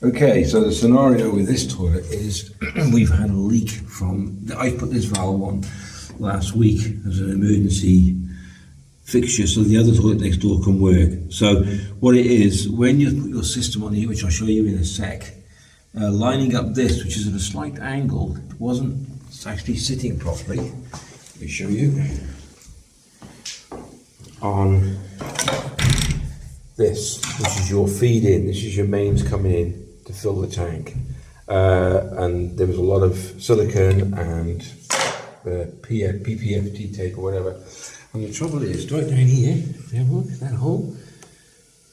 Okay, so the scenario with this toilet is we've had a leak from, I put this valve on last week as an emergency fixture so the other toilet next door can work. So what it is, when you put your system on here, which I'll show you in a sec, lining up this, which is at a slight angle, it wasn't actually sitting properly. Let me show you. On this, which is your feed in, this is your mains coming in to fill the tank, and there was a lot of silicone and PPFT tape or whatever. And the trouble is, right down here, if you have a look at that hole,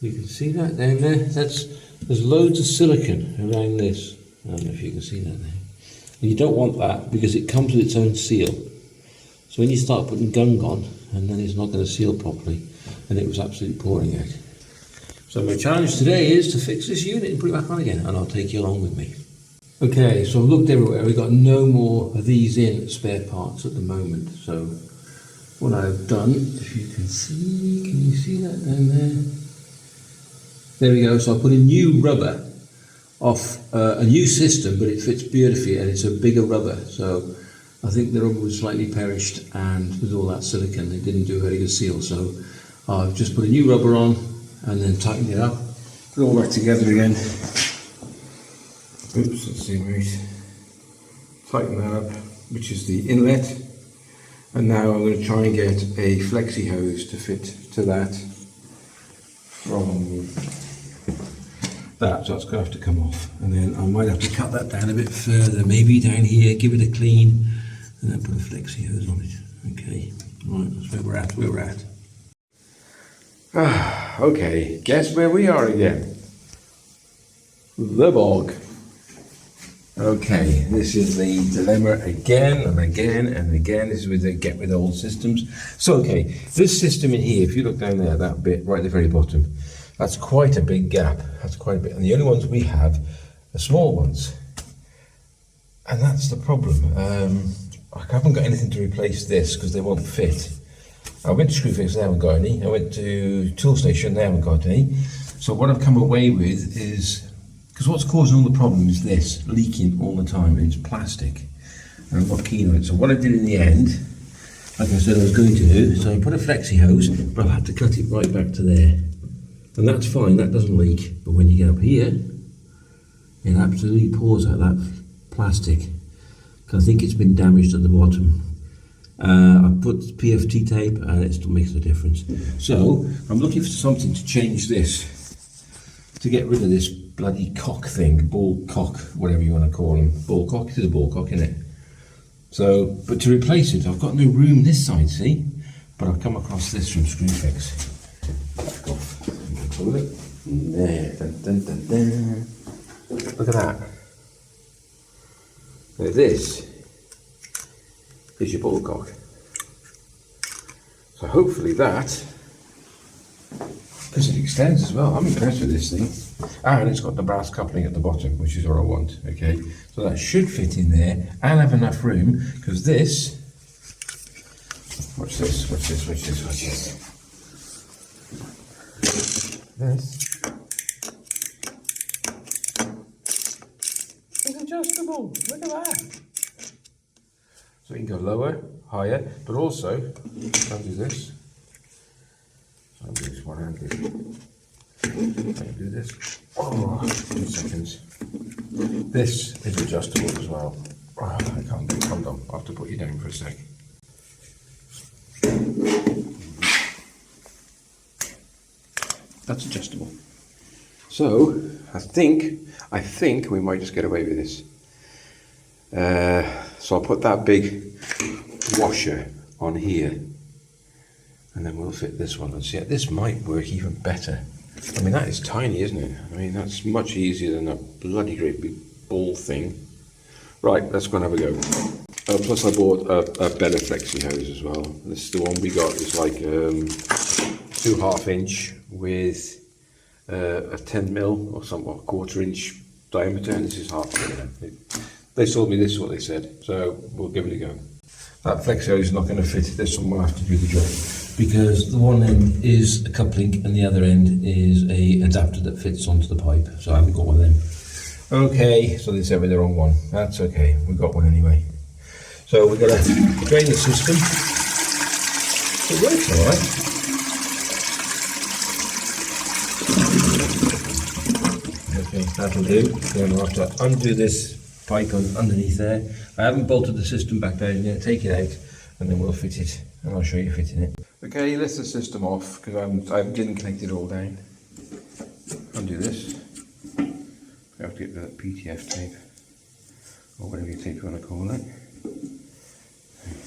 you can see that down there. There's loads of silicone around this. I don't know if you can see that there. And you don't want that because it comes with its own seal. So when you start putting gunk on, and then it's not going to seal properly, and it was absolutely pouring out. So my challenge today is to fix this unit and put it back on again, and I'll take you along with me. Okay, so I've looked everywhere. We've got no more of these in spare parts at the moment. So what I've done, if you can you see that down there? There we go. So I put a new rubber off a new system, but it fits beautifully, and it's a bigger rubber. So I think the rubber was slightly perished, and with all that silicone, it didn't do a very good seal. So I've just put a new rubber on, and then tighten it up, put it all back together again. Oops, let's see, right. Tighten that up, which is the inlet. And now I'm going to try and get a flexi hose to fit to that from that, so that's going to have to come off. And then I might have to cut that down a bit further, maybe down here, give it a clean, and then put a flexi hose on it. Okay, right, that's where we're at. Okay, guess where we are again? The bog. Okay, this is the dilemma again and again and again. This is with the get with old systems. So, okay, this system in here, if you look down there, that bit right at the very bottom, that's quite a big gap. That's quite a bit. And the only ones we have are small ones. And that's the problem. I haven't got anything to replace this because they won't fit. I went to Screwfix, they haven't got any. I went to Tool Station, they haven't got any. So what I've come away with is, because what's causing all the problem is this, leaking all the time. It's plastic, and I'm not keen on it. So what I did in the end, like I said I was going to do, so I put a flexi hose, but I've had to cut it right back to there. And that's fine, that doesn't leak. But when you get up here, it absolutely pours out that plastic. Because I think it's been damaged at the bottom. I put PFT tape and it still makes a difference. So I'm looking for something to change this, to get rid of this bloody cock thing, ball cock, whatever you want to call them. Ball cock, it is a ball cock, isn't it? So, but to replace it, I've got no room this side, see? But I've come across this from Screwfix. Back off. There. Dun, dun, dun, dun. Look at that. Now this is your ball cock. So hopefully that, because it extends as well. I'm impressed with this thing. And it's got the brass coupling at the bottom, which is what I want, okay? So that should fit in there and have enough room, because this, watch this. This is adjustable, look at that. So you can go lower, higher, but also, I'll do this. So I'll do this one-handed. I can do this. Oh, 2 seconds. This is adjustable as well. Oh, I can't do it. Hold on, I'll have to put you down for a sec. That's adjustable. So I think we might just get away with this. So I'll put that big washer on here, and then we'll fit this one. And see, this might work even better. I mean, that is tiny, isn't it? I mean, that's much easier than a bloody great big ball thing. Right, let's go and have a go. Plus I bought a better flexi hose as well. This is the one we got. It's like 2 1/2" with a 10mm or something, 1/4 inch diameter, and this is 1/2. They told me this is what they said, so we'll give it a go. That flexi hose is not going to fit. This one will have to do the job, because the one end is a coupling and the other end is a adapter that fits onto the pipe, so I haven't got one of them. Okay, so they sent me the wrong one. That's okay, we got one anyway. So we're going to drain the system. It works alright. Okay, that'll do. Then we'll have to undo this pipe underneath there. I haven't bolted the system back down yet. Take it out and then we'll fit it, and I'll show you fitting it. Okay, lift the system off because I didn't connect it all down. Undo this. You have to get that PTF tape or whatever you tape you want to call it.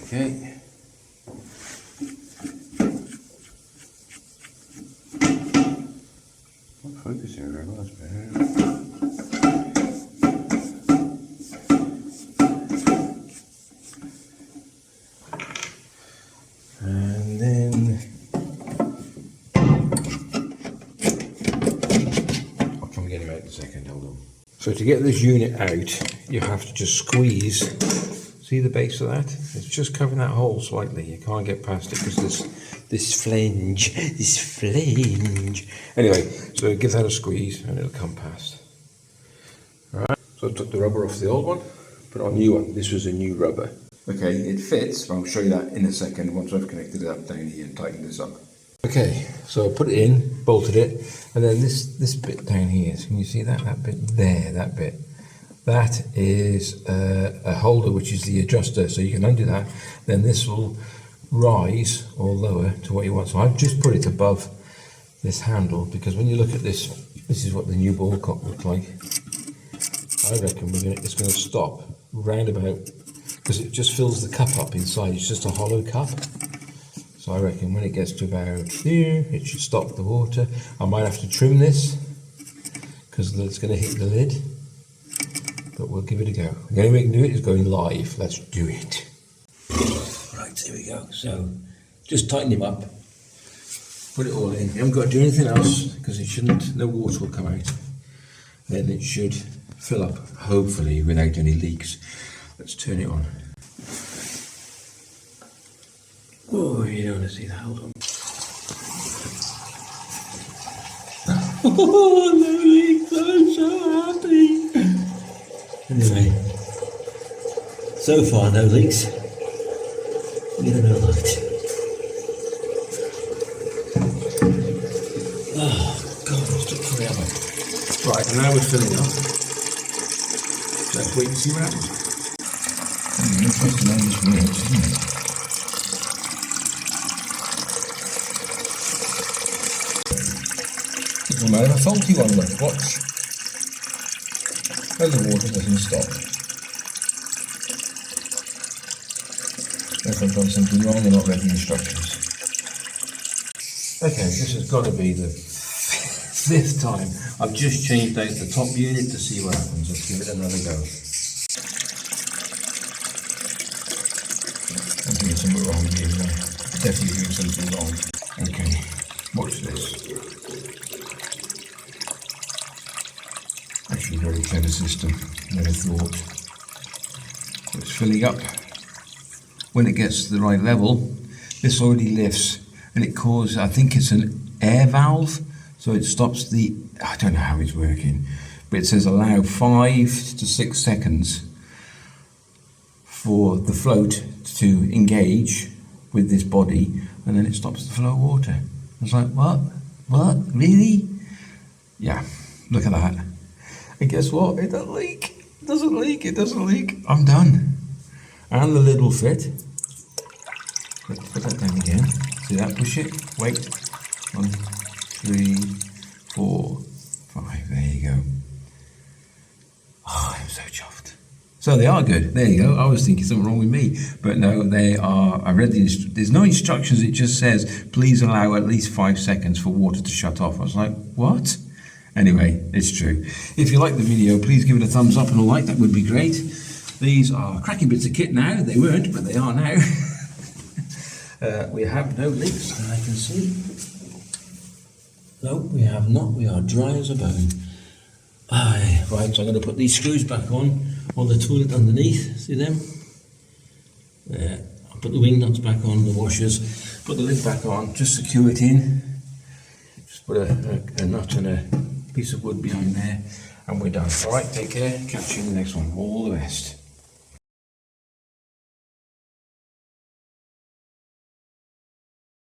Okay. Not focusing very well, that's better. And then I'll come get him out in a second, hold on. So to get this unit out, you have to just squeeze. See the base of that? It's just covering that hole slightly. You can't get past it because this flange. Anyway, so give that a squeeze and it'll come past. Alright, so I took the rubber off the old one, put on a new one. This was a new rubber. Okay, it fits, I'll show you that in a second once I've connected it up down here and tightened this up. Okay, so I put it in, bolted it, and then this bit down here, so can you see that? That bit there, that bit. That is a holder, which is the adjuster, so you can undo that. Then this will rise or lower to what you want. So I've just put it above this handle because when you look at this, this is what the new ball cock looks like. I reckon it's going to stop round about, because it just fills the cup up inside. It's just a hollow cup. So I reckon when it gets to about here, it should stop the water. I might have to trim this because it's going to hit the lid. But we'll give it a go. The only way we can do it is going live. Let's do it. Right, here we go. So, just tighten him up. Put it all in. You haven't got to do anything else because it shouldn't, no water will come out. Then it should fill up, hopefully, without any leaks. Let's turn it on. Oh, you don't want to see that. Hold on. Oh, no leaks. I'm so happy. Anyway, so far no leaks. We don't know light. Oh God, it's took forever. Right, now we're filling up. Let's wait and see what happens. Interesting how this works, isn't it? It's a a faulty one, look, watch. And the water doesn't stop. If I've done something wrong, they're not read the instructions. Okay, this has got to be the fifth time. I've just changed out the top unit to see what happens. Let's give it another go. I'm doing something wrong here. Definitely doing something wrong. Okay, watch this. Actually, very clever system. Never thought. So it's filling up. When it gets to the right level, this already lifts, and it causes, I think it's an air valve, so it stops the, I don't know how it's working, but it says allow 5 to 6 seconds for the float to engage with this body, and then it stops the flow of water. I was like, what? What? Really? Yeah, look at that. And guess what? It doesn't leak. It doesn't leak. It doesn't leak. I'm done. And the lid will fit. Let's put that down again. See that? Push it. Wait. 1, 3, 4, 5. There you go. Oh, I'm so chuffed. So they are good. There you go. I was thinking something wrong with me, but no, they are. I read there's no instructions. It just says please allow at least 5 seconds for water to shut off. I was like, what? Anyway, it's true. If you like the video, please give it a thumbs up and a like. That would be great. These are cracking bits of kit now. They weren't, but they are now. We have no leaks that I can see. No, we have not. We are dry as a bone. Aye, right, so I'm going to put these screws back on the toilet underneath. See them? There. I'll put the wing nuts back on, the washers. Put the lid back on. Just secure it in. Just put a nut and a piece of wood behind there, and we're done. All right, take care. Catch you in the next one. All the best.